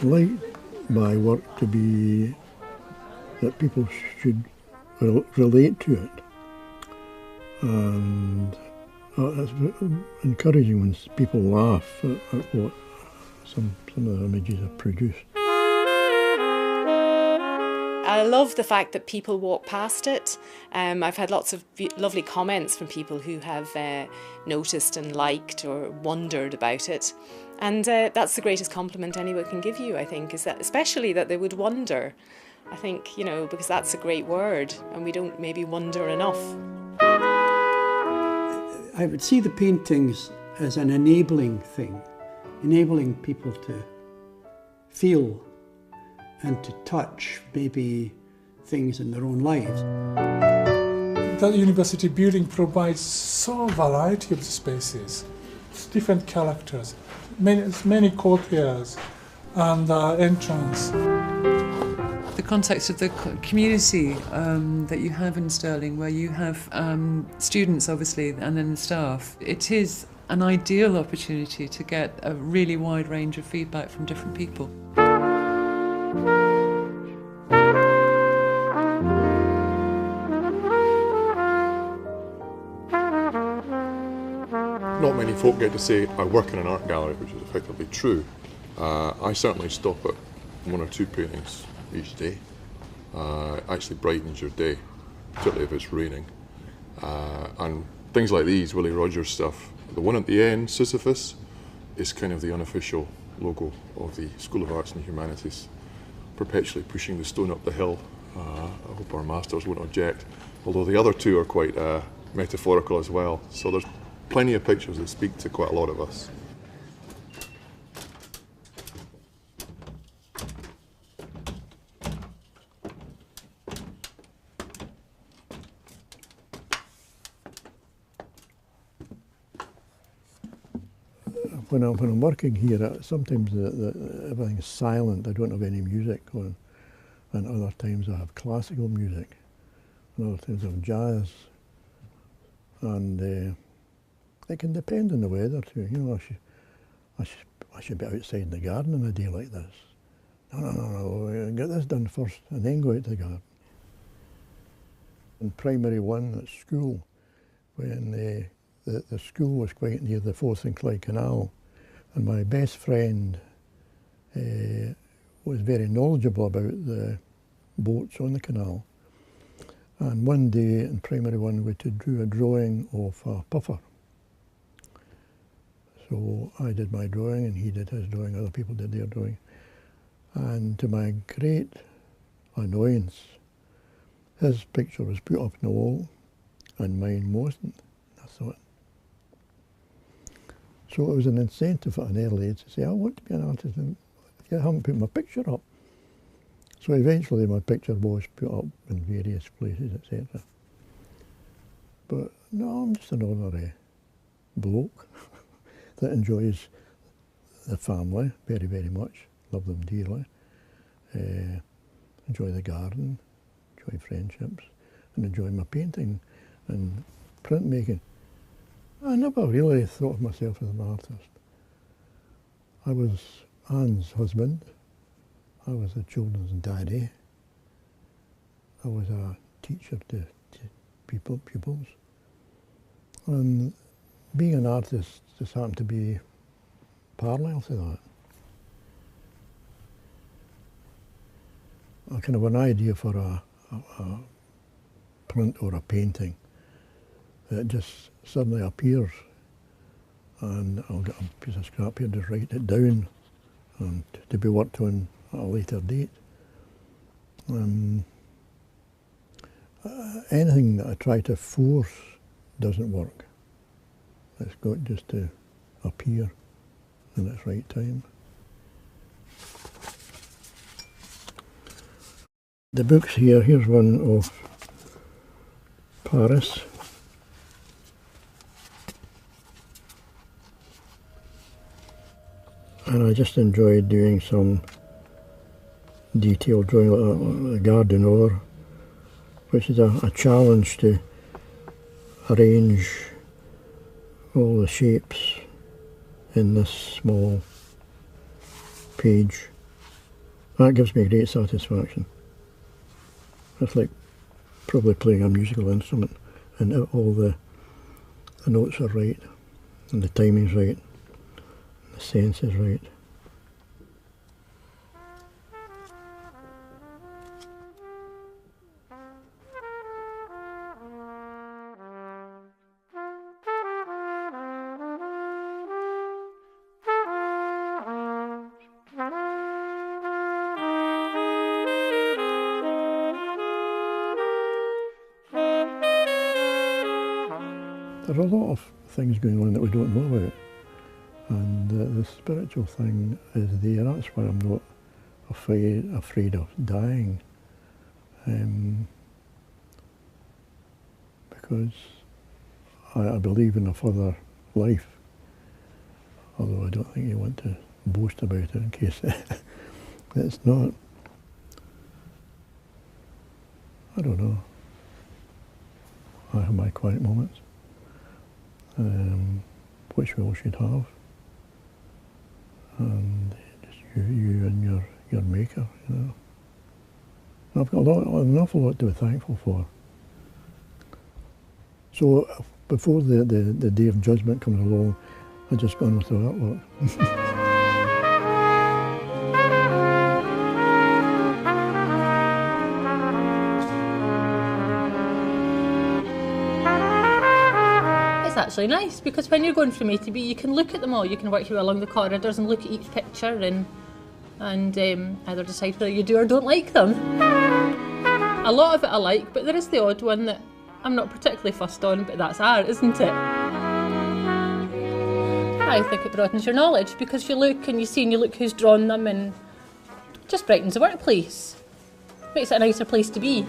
like my work to be that people should relate to it. And it's encouraging when people laugh at what some of the images have produced. I love the fact that people walk past it. I've had lots of lovely comments from people who have noticed and liked or wondered about it. And that's the greatest compliment anyone can give you, I think, is that especially that they would wonder. I think, you know, because that's a great word and we don't maybe wonder enough. I would see the paintings as an enabling thing, enabling people to feel and to touch maybe things in their own lives. The university building provides so variety of spaces, different characters, many courtyards and entrance. The context of the community that you have in Stirling, where you have students obviously and then the staff, it is an ideal opportunity to get a really wide range of feedback from different people. Not many folk get to say, I work in an art gallery, which is effectively true. I certainly stop at one or two paintings each day. Actually brightens your day, particularly if it's raining. And things like these, Willie Rogers stuff. The one at the end, Sisyphus, is kind of the unofficial logo of the School of Arts and Humanities, perpetually pushing the stone up the hill. I hope our masters won't object, although the other two are quite metaphorical as well. So there's plenty of pictures that speak to quite a lot of us. When I'm working here, sometimes everything's silent. I don't have any music on, and other times I have classical music, and other times I have jazz, and it can depend on the weather too. You know, I should be outside in the garden on a day like this. No, get this done first, and then go out to the garden. In primary one at school, when the school was quite near the Forth and Clyde Canal, and my best friend was very knowledgeable about the boats on the canal. And one day in primary one we drew a drawing of a puffer. So I did my drawing and he did his drawing, other people did their drawing. And to my great annoyance, his picture was put up on the wall and mine wasn't. I thought, so it was an incentive at an early age to say, I want to be an artist, and I haven't put my picture up. So eventually my picture was put up in various places, etc. But no, I'm just an ordinary bloke that enjoys the family very, very much, love them dearly, enjoy the garden, enjoy friendships, and enjoy my painting and printmaking. I never really thought of myself as an artist. I was Anne's husband. I was the children's daddy. I was a teacher to pupils. And being an artist just happened to be parallel to that. A kind of an idea for a print or a painting that just suddenly appears, and I'll get a piece of scrap here, just write it down and to be worked on at a later date. Anything that I try to force doesn't work. It's got just to appear in its right time. The books here, here's one of Paris. And I just enjoyed doing some detailed drawing like the Garden Or, which is a challenge to arrange all the shapes in this small page That gives me great satisfaction. It's like probably playing a musical instrument and all the notes are right and the timing's right, and the sense is right. There are a lot of things going on that we don't know about, and the spiritual thing is there. That's why I'm not afraid of dying, because I believe in a further life, although I don't think you want to boast about it in case it's not. I don't know. I have my quiet moments. Which we all should have, and just you and your maker, you know. And I've got an awful lot to be thankful for. So before the day of judgment comes along, I just go on with the artwork. It's actually nice because when you're going from A to B, you can look at them all. You can work your way along the corridors and look at each picture and either decide whether you do or don't like them. A lot of it I like, but there is the odd one that I'm not particularly fussed on, but that's art, isn't it? I think it broadens your knowledge because you look and you see and you look who's drawn them, and it just brightens the workplace. Makes it a nicer place to be.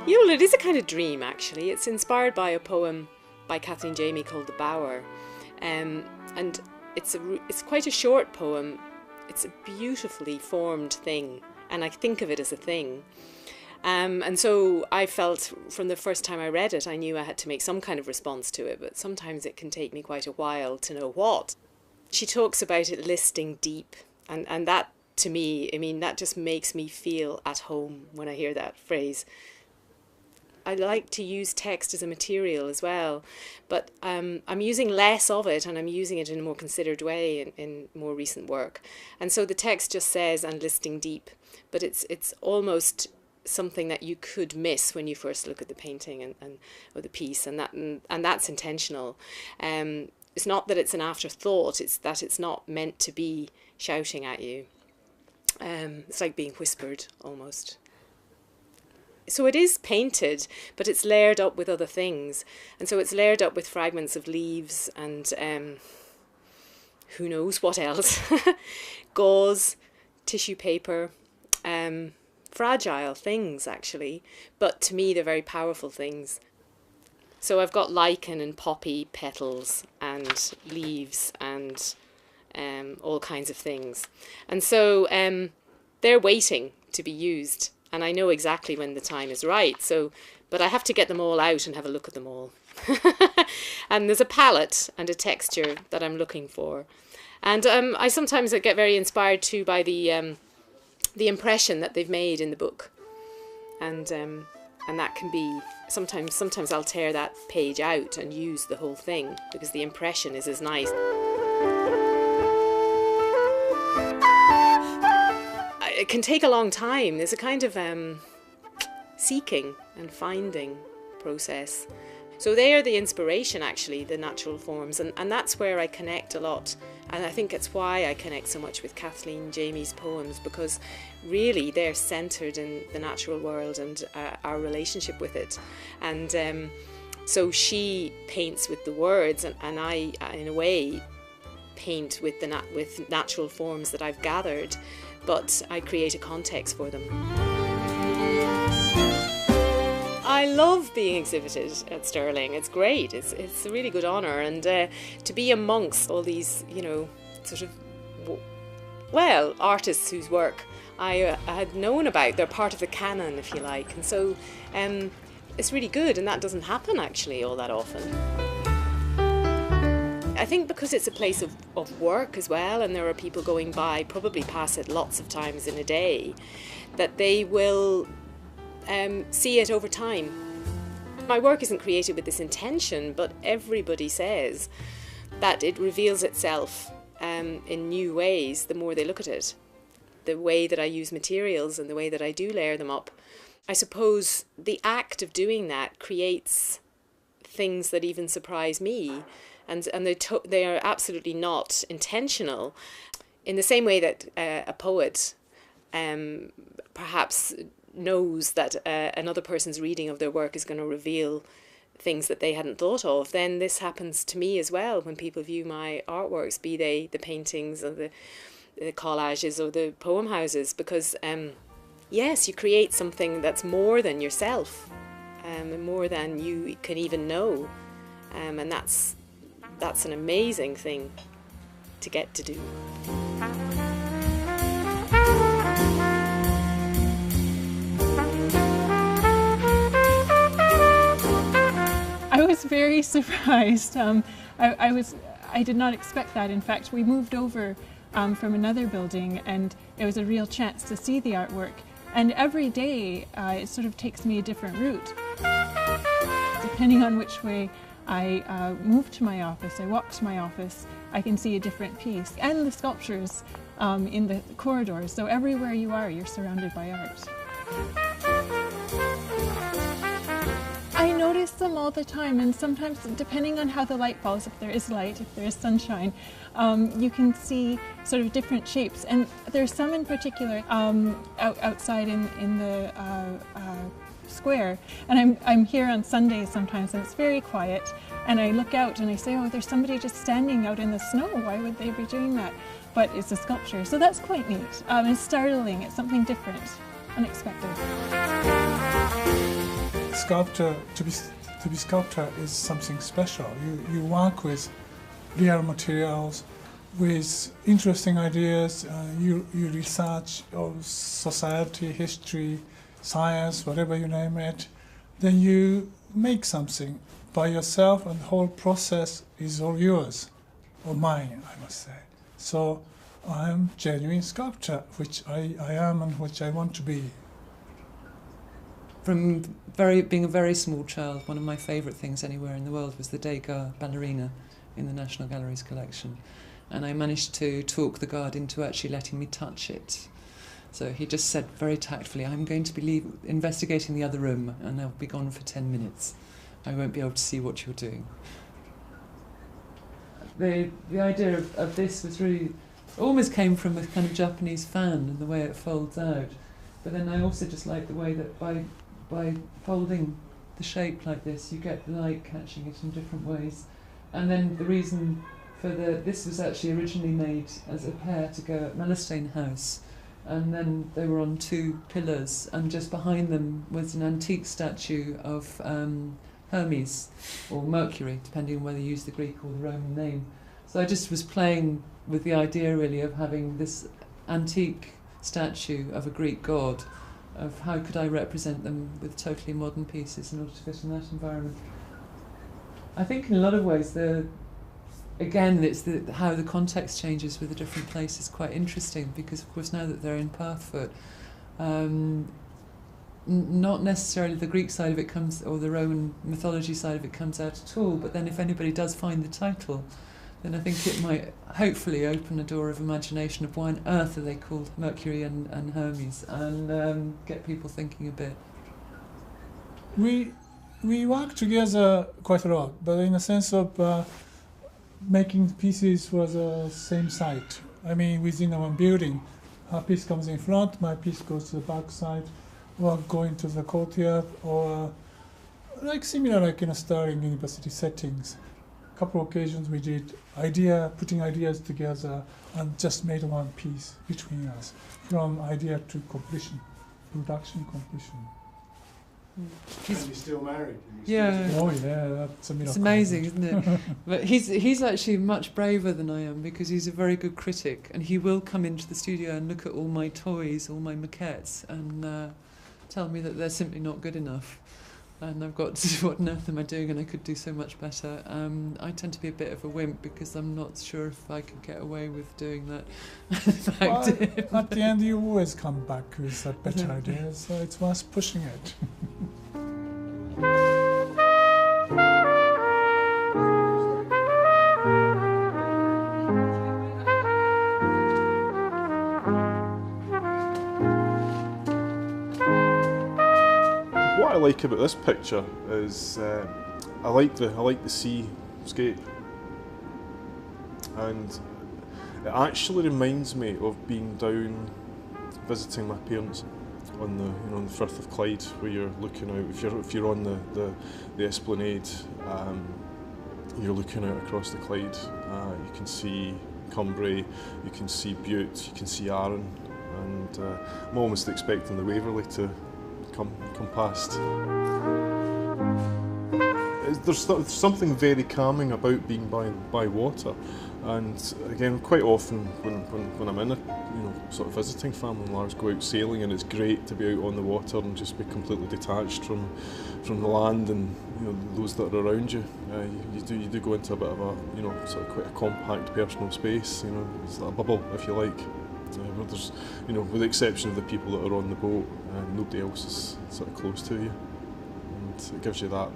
You know, it is a kind of dream, actually. It's inspired by a poem by Kathleen Jamie called The Bower. And it's quite a short poem. It's a beautifully formed thing, and I think of it as a thing. And so I felt from the first time I read it, I knew I had to make some kind of response to it, but sometimes it can take me quite a while to know what. She talks about it listing deep, and that, to me, I mean, that just makes me feel at home when I hear that phrase. I like to use text as a material as well, but I'm using less of it, and I'm using it in a more considered way in more recent work. And so the text just says, and listing deep, but it's almost something that you could miss when you first look at the painting or the piece, and that's intentional. It's not that it's an afterthought, it's that it's not meant to be shouting at you. It's like being whispered almost. So it is painted, but it's layered up with other things. And so it's layered up with fragments of leaves and who knows what else. Gauze, tissue paper, fragile things actually, but to me they're very powerful things. So I've got lichen and poppy petals and leaves and all kinds of things. And so they're waiting to be used. And I know exactly when the time is right. But I have to get them all out and have a look at them all. And there's a palette and a texture that I'm looking for. And I sometimes get very inspired too by the impression that they've made in the book. And that can be, sometimes I'll tear that page out and use the whole thing because the impression is as nice. It can take a long time. There's a kind of seeking and finding process. So they are the inspiration, actually, the natural forms, and that's where I connect a lot. And I think it's why I connect so much with Kathleen Jamie's poems, because really they're centred in the natural world and our relationship with it. And so she paints with the words, and I, in a way, paint with with natural forms that I've gathered, but I create a context for them. I love being exhibited at Stirling. It's great. It's a really good honour, and to be amongst all these, you know, sort of, well, artists whose work I had known about. They're part of the canon, if you like, and so it's really good, and that doesn't happen actually all that often. I think because it's a place of work as well, and there are people going by, probably pass it lots of times in a day, that they will see it over time. My work isn't created with this intention, but everybody says that it reveals itself in new ways the more they look at it. The way that I use materials and the way that I do layer them up. I suppose the act of doing that creates things that even surprise me, and they are absolutely not intentional. In the same way that a poet perhaps knows that another person's reading of their work is going to reveal things that they hadn't thought of, then this happens to me as well when people view my artworks, be they the paintings or the collages or the poem houses, because yes, you create something that's more than yourself, and more than you can even know, and that's an amazing thing to get to do. I was very surprised. I did not expect that. In fact, we moved over from another building, and it was a real chance to see the artwork. And every day, it sort of takes me a different route. Depending on which way I move to my office, I walk to my office, I can see a different piece. And the sculptures in the corridors. So everywhere you are, you're surrounded by art. I notice them all the time, and sometimes, depending on how the light falls, if there is light, if there is sunshine, you can see sort of different shapes. And there's some in particular outside in the square, and I'm here on Sundays sometimes, and it's very quiet, and I look out and I say, oh, there's somebody just standing out in the snow, why would they be doing that? But it's a sculpture, so that's quite neat. It's startling, it's something different, unexpected. Sculptor, to be sculptor is something special. You work with real materials, with interesting ideas, you research of society, history, science, whatever you name it, then you make something by yourself, and the whole process is all yours, or mine, I must say. So I am a genuine sculptor, which I am and which I want to be. From being a very small child, one of my favourite things anywhere in the world was the Degas ballerina in the National Gallery's collection. And I managed to talk the guard into actually letting me touch it. So he just said very tactfully, I'm going to be investigating the other room, and I'll be gone for 10 minutes. I won't be able to see what you're doing. The idea of this was really, almost came from a kind of Japanese fan and the way it folds out. But then I also just like the way that by folding the shape like this, you get the light catching it in different ways. And then the reason for this was actually originally made as a pair to go at Mellestane House, and then they were on two pillars, and just behind them was an antique statue of Hermes, or Mercury, depending on whether you use the Greek or the Roman name. So I just was playing with the idea really of having this antique statue of a Greek god, of how could I represent them with totally modern pieces in order to fit in that environment. I think in a lot of ways, it's how the context changes with the different places quite interesting, because of course now that they're in Pathfoot, not necessarily the Greek side of it comes, or the Roman mythology side of it comes out at all, but then if anybody does find the title, then I think it might hopefully open a door of imagination of why on earth are they called Mercury and Hermes, and get people thinking a bit. We work together quite a lot, but in a sense of making pieces for the same site. I mean, within our building, her piece comes in front, my piece goes to the back side, or going to the courtyard, or similar like in a Stirling University settings. A couple of occasions we did putting ideas together and just made one piece between us, from idea to completion, production completion. And you're still married? Yeah. Oh yeah, that's a miracle. It's amazing, isn't it? But he's actually much braver than I am, because he's a very good critic, and he will come into the studio and look at all my toys, all my maquettes, and tell me that they're simply not good enough. and I've got what on earth am I doing, and I could do so much better. I tend to be a bit of a wimp because I'm not sure if I could get away with doing that. Well, at the end, you always come back with a better idea, so it's worth pushing it. What I like about this picture is I like the seascape, and it actually reminds me of being down visiting my parents on the Firth of Clyde, where you're looking out. If you're on the Esplanade, you're looking out across the Clyde. You can see Cumbria, you can see Bute, you can see Arran, and I'm almost expecting the Waverley to come past. There's something very calming about being by water, and again, quite often when I'm in a sort of visiting family in Largs, go out sailing, and it's great to be out on the water and just be completely detached from the land and those that are around you. You do go into a bit of a sort of quite a compact personal space. It's like a bubble, if you like. Where there's, with the exception of the people that are on the boat, nobody else is sort of close to you, and it gives you that,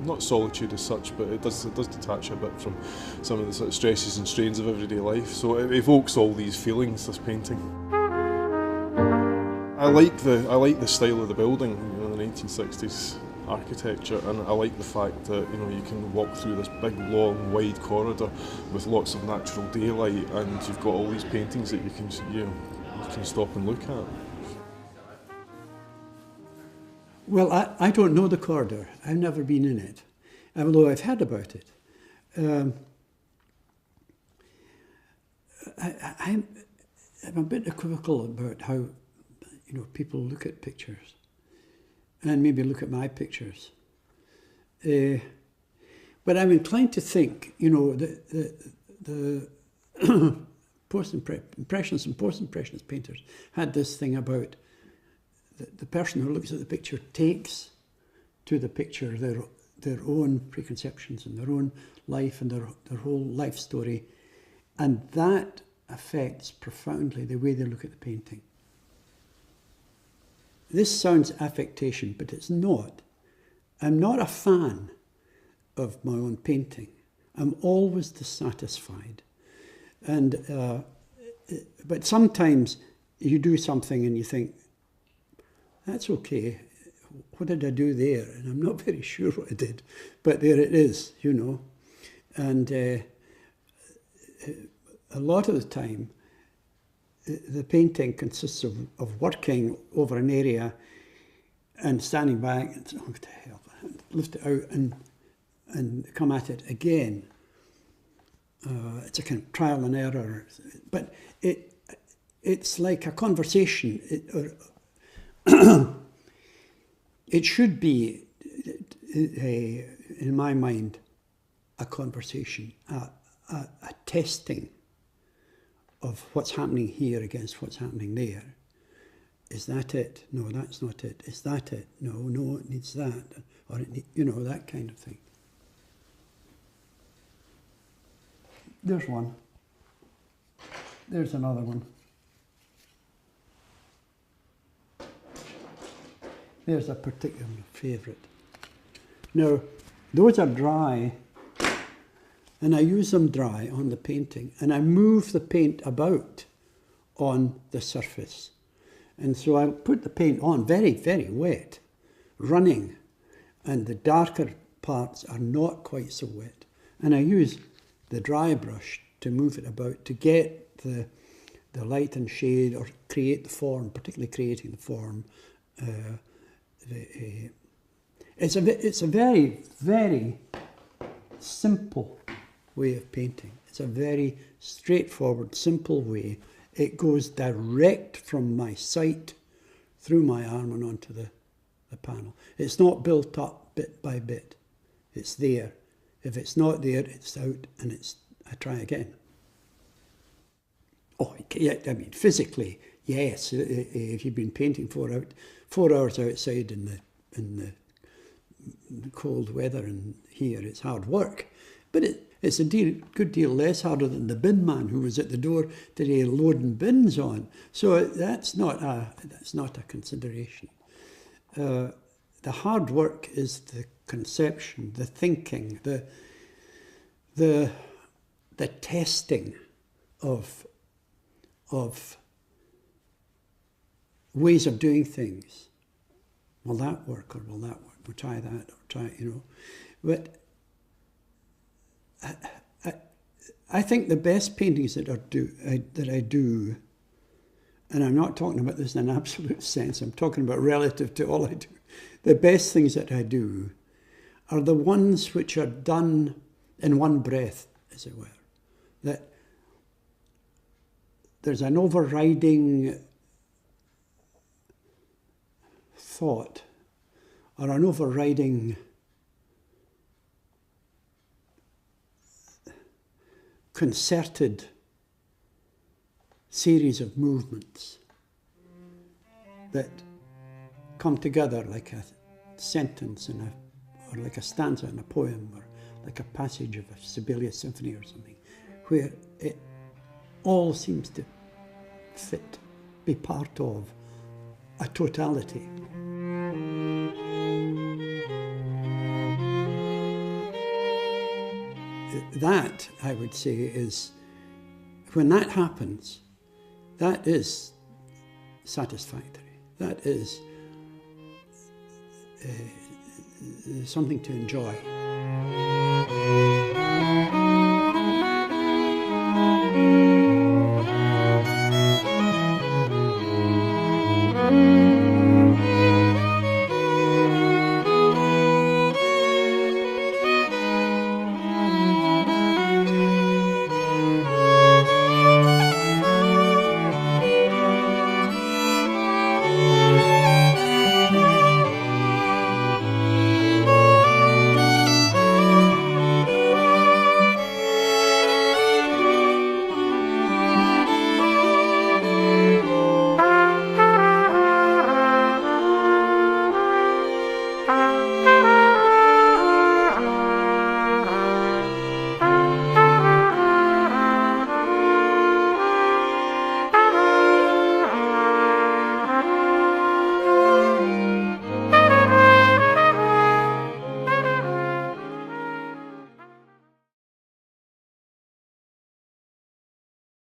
not solitude as such, but it does detach a bit from some of the sort of stresses and strains of everyday life. So it evokes all these feelings, this painting. I like the style of the building, the 1960s architecture, and I like the fact that you can walk through this big, long, wide corridor with lots of natural daylight, and you've got all these paintings that you can stop and look at. Well, I don't know the corridor. I've never been in it, although I've heard about it. I'm a bit equivocal about how people look at pictures, and maybe look at my pictures. But I'm inclined to think, the post-impressionists and post-impressionist painters had this thing about the person who looks at the picture takes to the picture their own preconceptions and their own life and their whole life story, and that affects profoundly the way they look at the painting. This sounds affectation, but it's not. I'm not a fan of my own painting. I'm always dissatisfied. And but sometimes you do something and you think, that's okay. What did I do there? And I'm not very sure what I did, but there it is, And a lot of the time, the painting consists of working over an area and standing back and saying, oh, what the hell, lift it out and come at it again. It's a kind of trial and error, but it's like a conversation. It should be, in my mind, a conversation, a testing of what's happening here against what's happening there. Is that it? No, that's not it. Is that it? No, it needs that. Or that kind of thing. There's one. There's another one. There's a particular favourite. Now, those are dry, and I use them dry on the painting, and I move the paint about on the surface. And so I put the paint on very, very wet, running, and the darker parts are not quite so wet. And I use the dry brush to move it about to get the light and shade, or create the form, particularly creating the form. It's a very, very simple way of painting. It's a very straightforward, simple way. It goes direct from my sight through my arm and onto the panel. It's not built up bit by bit. It's there. If it's not there, it's out, and I try again. Oh, yeah, I mean, physically, yes. If you've been painting 4 hours outside in the the cold weather and here, it's hard work. But it's a good deal less harder than the bin man who was at the door today loading bins on. So that's not a consideration. The hard work is the conception, the thinking, the testing of ways of doing things. Will that work or will that work? We'll try that or try, But I think the best paintings that I do, and I'm not talking about this in an absolute sense, I'm talking about relative to all I do. The best things that I do are the ones which are done in one breath, as it were. That there's an overriding thought or an overriding concerted series of movements that come together like a sentence or like a stanza in a poem or like a passage of a Sibelius symphony or something, where it all seems to fit, be part of a totality. That, I would say, is, when that happens, that is satisfactory. That is something to enjoy.